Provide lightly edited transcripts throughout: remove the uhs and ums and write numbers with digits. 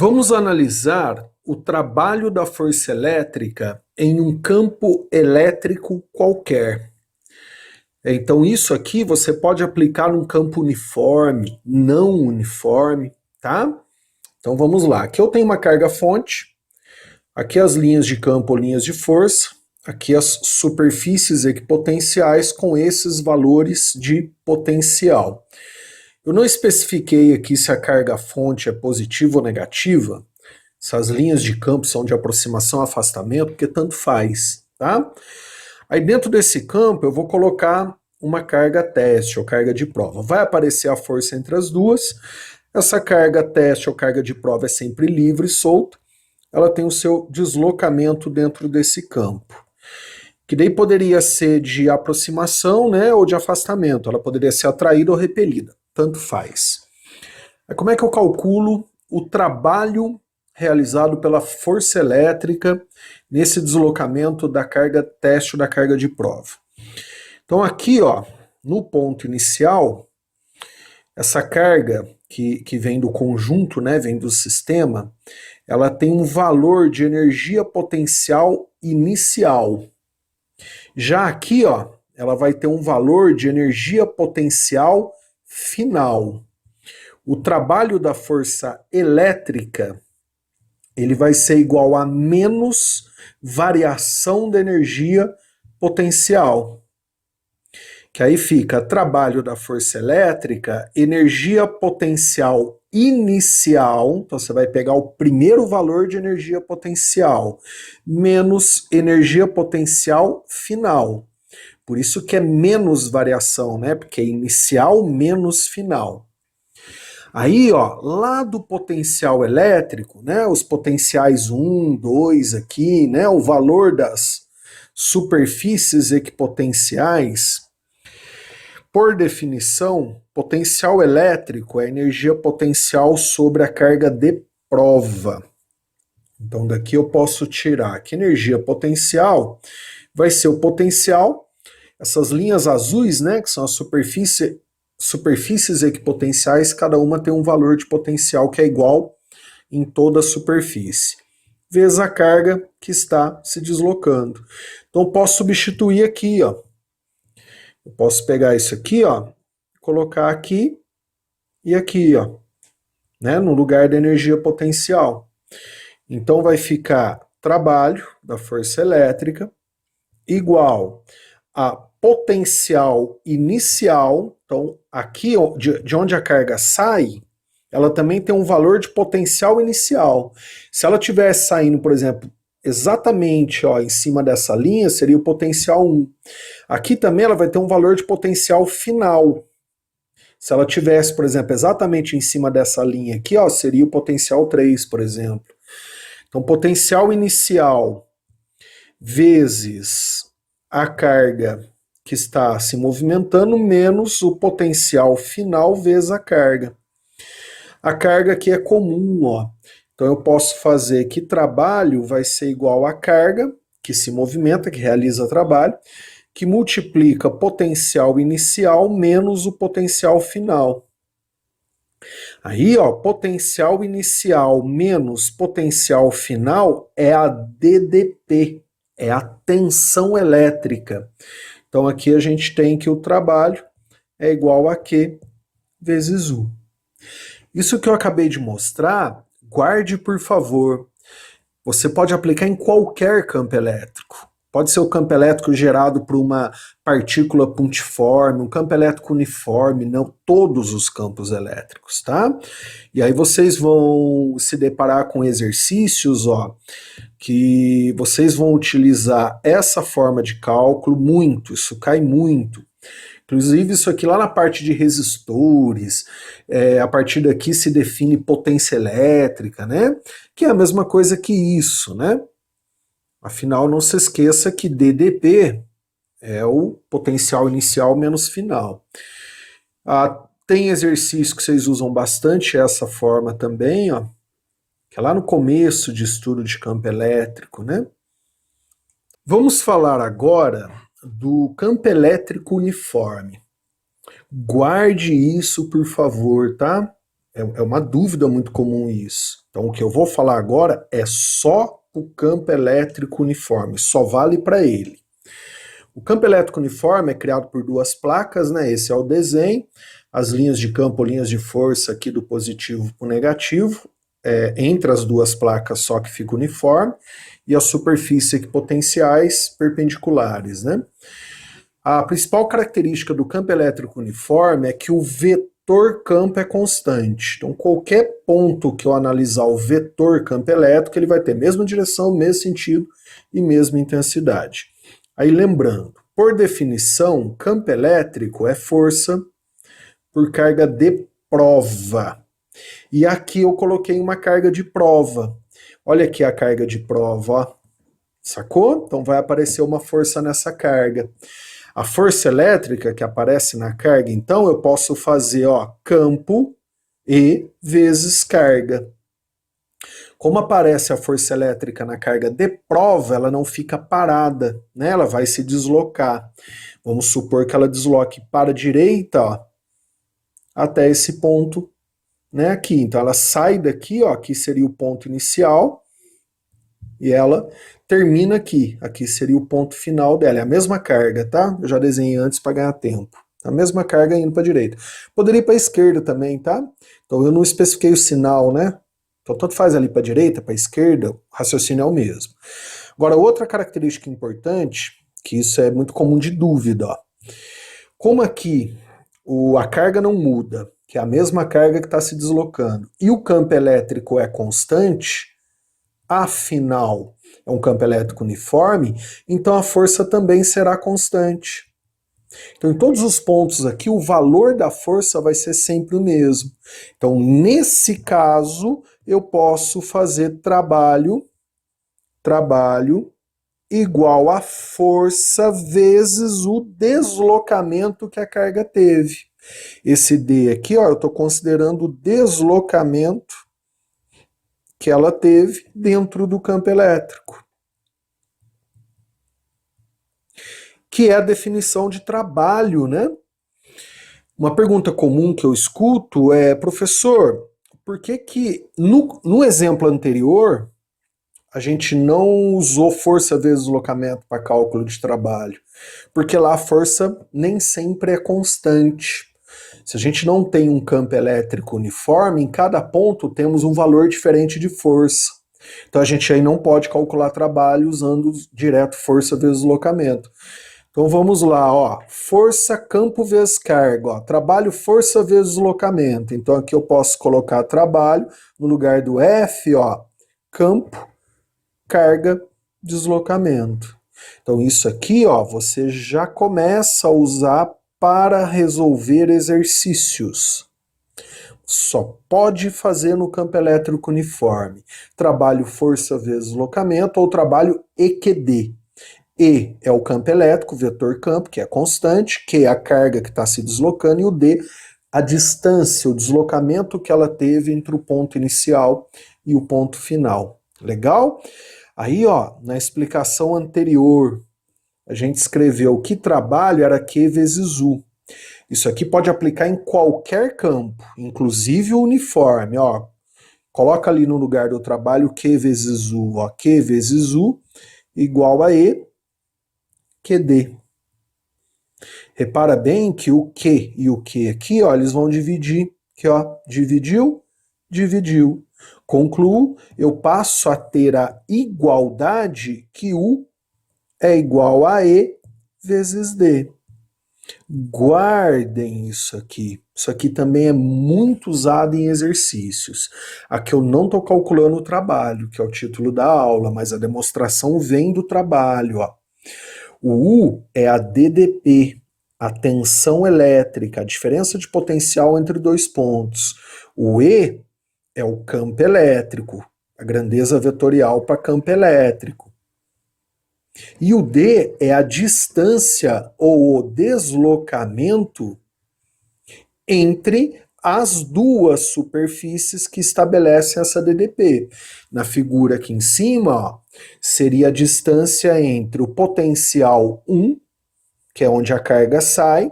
Vamos analisar o trabalho da força elétrica em um campo elétrico qualquer. Então, isso aqui você pode aplicar num campo uniforme, não uniforme, tá? Então, vamos lá. Aqui eu tenho uma carga-fonte, aqui as linhas de campo ou linhas de força, aqui as superfícies equipotenciais com esses valores de potencial. Eu não especifiquei aqui se a carga-fonte é positiva ou negativa, se as linhas de campo são de aproximação ou afastamento, porque tanto faz, tá? Aí dentro desse campo eu vou colocar uma carga teste ou carga de prova. Vai aparecer a força entre as duas. Essa carga teste ou carga de prova é sempre livre e solta. Ela tem o seu deslocamento dentro desse campo. Que daí poderia ser de aproximação, né, ou de afastamento. Ela poderia ser atraída ou repelida. Tanto faz. Aí como é que eu calculo o trabalho realizado pela força elétrica nesse deslocamento da carga teste ou da carga de prova? Então aqui, ó, no ponto inicial, essa carga que vem do conjunto, né, vem do sistema, ela tem um valor de energia potencial inicial. Já aqui, ó, ela vai ter um valor de energia potencial final. O trabalho da força elétrica, ele vai ser igual a menos variação da energia potencial. Que aí fica trabalho da força elétrica, energia potencial inicial, então você vai pegar o primeiro valor de energia potencial, menos energia potencial final. Por isso que é menos variação, né? Porque é inicial menos final. Aí, ó, lá do potencial elétrico, né, os potenciais 1, 2 aqui, né, o valor das superfícies equipotenciais, por definição, potencial elétrico é energia potencial sobre a carga de prova. Então, daqui eu posso tirar que energia potencial vai ser o potencial, essas linhas azuis, né, que são as superfícies equipotenciais, cada uma tem um valor de potencial que é igual em toda a superfície, vezes a carga que está se deslocando. Então eu posso substituir aqui, ó. Eu posso pegar isso aqui, ó, colocar aqui e aqui, ó, né, no lugar da energia potencial. Então vai ficar trabalho da força elétrica igual a potencial inicial. Então, aqui de onde a carga sai, ela também tem um valor de potencial inicial. Se ela tivesse saindo, por exemplo, exatamente, ó, em cima dessa linha, seria o potencial 1. Aqui também ela vai ter um valor de potencial final. Se ela tivesse, por exemplo, exatamente em cima dessa linha aqui, ó, seria o potencial 3, por exemplo. Então, potencial inicial vezes a carga que está se movimentando menos o potencial final vezes a carga. A carga aqui é comum, ó. Então eu posso fazer que trabalho vai ser igual a carga que se movimenta, que realiza trabalho, que multiplica potencial inicial menos o potencial final. Aí, ó, potencial inicial menos potencial final é a DDP, é a tensão elétrica. Então aqui a gente tem que o trabalho é igual a Q vezes U. Isso que eu acabei de mostrar, guarde por favor. Você pode aplicar em qualquer campo elétrico. Pode ser o campo elétrico gerado por uma partícula pontiforme, um campo elétrico uniforme, não todos os campos elétricos, tá? E aí vocês vão se deparar com exercícios, ó, que vocês vão utilizar essa forma de cálculo muito, isso cai muito. Inclusive isso aqui lá na parte de resistores, a partir daqui se define potência elétrica, né? Que é a mesma coisa que isso, né? Afinal, não se esqueça que DDP é o potencial inicial menos final. Tem exercício que vocês usam bastante essa forma também, ó, que é lá no começo de estudo de campo elétrico, né? Vamos falar agora do campo elétrico uniforme. Guarde isso, por favor, tá? É uma dúvida muito comum isso. Então, o que eu vou falar agora é só o campo elétrico uniforme, só vale para ele. O campo elétrico uniforme é criado por duas placas, né? Esse é o desenho. As linhas de campo, linhas de força aqui do positivo para o negativo, entre as duas placas só que fica uniforme, e a superfície equipotenciais perpendiculares, né? A principal característica do campo elétrico uniforme é que o vetor campo é constante. Então, qualquer ponto que eu analisar o vetor campo elétrico, ele vai ter mesma direção, mesmo sentido e mesma intensidade. Aí, lembrando, por definição, campo elétrico é força por carga de prova. E aqui eu coloquei uma carga de prova. Olha aqui a carga de prova, ó. Sacou? Então vai aparecer uma força nessa carga. A força elétrica que aparece na carga, então, eu posso fazer, ó, campo E vezes carga. Como aparece a força elétrica na carga de prova, ela não fica parada, né? Ela vai se deslocar. Vamos supor que ela desloque para a direita, ó, até esse ponto, né, aqui. Então ela sai daqui, ó, aqui seria o ponto inicial, e ela termina aqui. Aqui seria o ponto final dela. É a mesma carga, tá? Eu já desenhei antes para ganhar tempo. A mesma carga indo para a direita. Poderia ir para a esquerda também, tá? Então eu não especifiquei o sinal, né? Então tanto faz ali para a direita, para a esquerda, o raciocínio é o mesmo. Agora, outra característica importante, que isso é muito comum de dúvida, ó. Como aqui a carga não muda, que é a mesma carga que está se deslocando, e o campo elétrico é constante, afinal é um campo elétrico uniforme, então a força também será constante. Então, em todos os pontos aqui, o valor da força vai ser sempre o mesmo. Então, nesse caso, eu posso fazer trabalho igual a força vezes o deslocamento que a carga teve. Esse D aqui, ó, eu estou considerando o deslocamento que ela teve dentro do campo elétrico, que é a definição de trabalho, né? Uma pergunta comum que eu escuto é, professor, por que que no exemplo anterior a gente não usou força vezes deslocamento para cálculo de trabalho? Porque lá a força nem sempre é constante. Se a gente não tem um campo elétrico uniforme, em cada ponto temos um valor diferente de força. Então a gente aí não pode calcular trabalho usando direto força vezes deslocamento. Então vamos lá, ó, força campo vezes carga, ó, trabalho força vezes deslocamento. Então aqui eu posso colocar trabalho no lugar do F, ó, campo, carga, deslocamento. Então isso aqui, ó, você já começa a usar para resolver exercícios. Só pode fazer no campo elétrico uniforme. Trabalho força vezes deslocamento ou trabalho EQD. E é o campo elétrico, vetor campo, que é constante, Q é a carga que está se deslocando, e o D, a distância, o deslocamento que ela teve entre o ponto inicial e o ponto final. Legal? Aí, ó, na explicação anterior, a gente escreveu que trabalho era Q vezes U. Isso aqui pode aplicar em qualquer campo, inclusive o uniforme, ó. Coloca ali no lugar do trabalho Q vezes U, ó, Q vezes U igual a E, QD. Repara bem que o Q e o Q aqui, ó, eles vão dividir. Aqui, ó, dividiu, dividiu. Concluo, eu passo a ter a igualdade que U é igual a E vezes D. Guardem isso aqui. Isso aqui também é muito usado em exercícios. Aqui eu não estou calculando o trabalho, que é o título da aula, mas a demonstração vem do trabalho, ó. O U é a DDP, a tensão elétrica, a diferença de potencial entre dois pontos. O E é o campo elétrico, a grandeza vetorial para campo elétrico. E o D é a distância ou o deslocamento entre as duas superfícies que estabelecem essa DDP. Na figura aqui em cima, ó, seria a distância entre o potencial 1, que é onde a carga sai,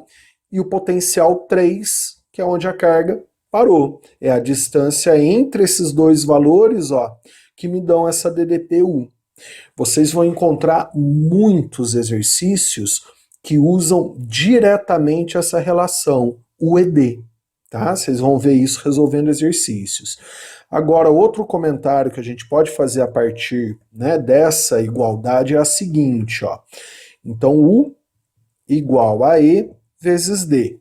e o potencial 3, que é onde a carga parou. É a distância entre esses dois valores, ó, que me dão essa DDPU. Vocês vão encontrar muitos exercícios que usam diretamente essa relação, o ED, tá? Vocês vão ver isso resolvendo exercícios. Agora, outro comentário que a gente pode fazer a partir, né, dessa igualdade é a seguinte, ó. Então, U igual a E vezes D.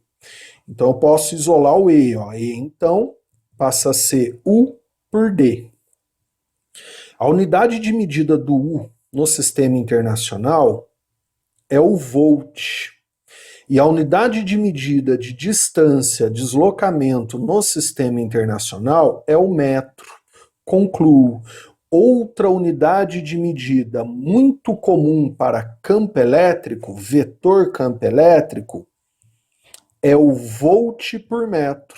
Então, eu posso isolar o E, ó. E, então, passa a ser U por D. A unidade de medida do U no sistema internacional é o volt. E a unidade de medida de distância, deslocamento no sistema internacional é o metro. Concluo. Outra unidade de medida muito comum para campo elétrico, vetor campo elétrico, é o volt por metro.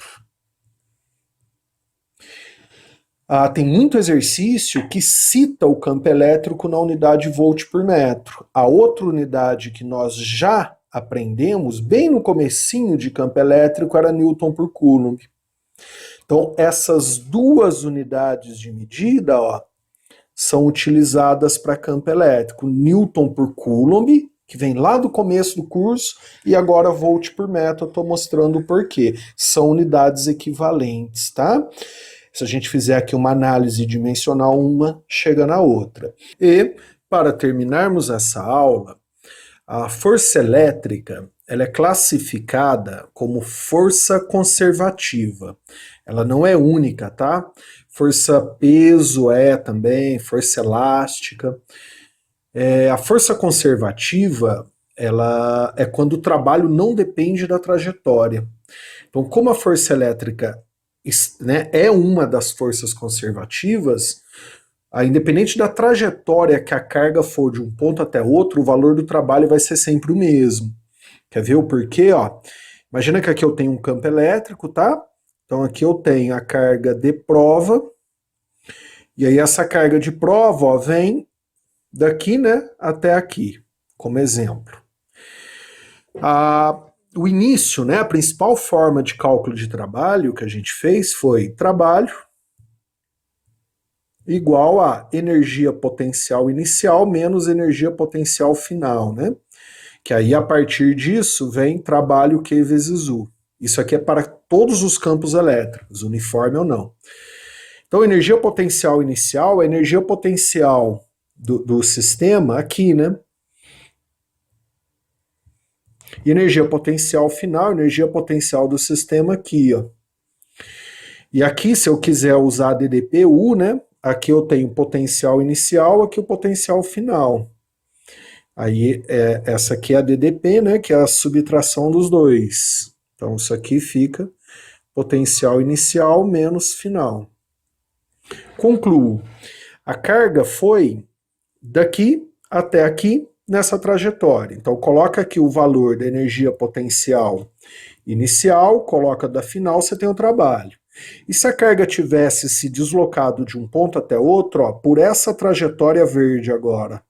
Tem muito exercício que cita o campo elétrico na unidade volt por metro. A outra unidade que nós já aprendemos, bem no comecinho de campo elétrico, era Newton por Coulomb. Então, essas duas unidades de medida, ó, são utilizadas para campo elétrico. Newton por Coulomb, que vem lá do começo do curso, e agora volt por metro, eu estou mostrando o porquê. São unidades equivalentes, tá? Se a gente fizer aqui uma análise dimensional, uma chega na outra. E, para terminarmos essa aula, a força elétrica, ela é classificada como força conservativa. Ela não é única, tá? Força peso é também, força elástica. A força conservativa, ela é quando o trabalho não depende da trajetória. Então, como a força elétrica, né, é uma das forças conservativas, independente da trajetória que a carga for de um ponto até outro, o valor do trabalho vai ser sempre o mesmo. Quer ver o porquê? Ó? Imagina que aqui eu tenho um campo elétrico, tá? Então aqui eu tenho a carga de prova, e aí essa carga de prova, ó, vem daqui, né, até aqui, como exemplo. O início, né, a principal forma de cálculo de trabalho que a gente fez foi trabalho igual a energia potencial inicial menos energia potencial final, né? Que aí a partir disso vem trabalho Q vezes U. Isso aqui é para todos os campos elétricos, uniforme ou não. Então, energia potencial inicial é a energia potencial do sistema aqui, né? E energia potencial final, energia potencial do sistema aqui, ó. E aqui, se eu quiser usar a DDPU, né? Aqui eu tenho potencial inicial, aqui o potencial final. Aí, essa aqui é a DDP, né? Que é a subtração dos dois. Então, isso aqui fica potencial inicial menos final. Concluo. A carga foi daqui até aqui nessa trajetória. Então, coloca aqui o valor da energia potencial inicial, coloca da final, você tem o trabalho. E se a carga tivesse se deslocado de um ponto até outro, ó, por essa trajetória verde agora,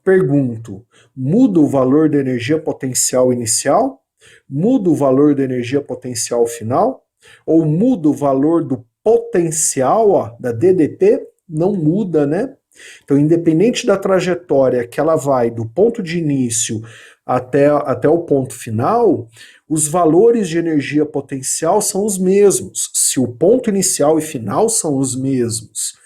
pergunto, muda o valor da energia potencial inicial? Muda o valor da energia potencial final? Ou muda o valor do potencial, ó, da DDP? Não muda, né? Então, independente da trajetória que ela vai do ponto de início até o ponto final, os valores de energia potencial são os mesmos, se o ponto inicial e final são os mesmos.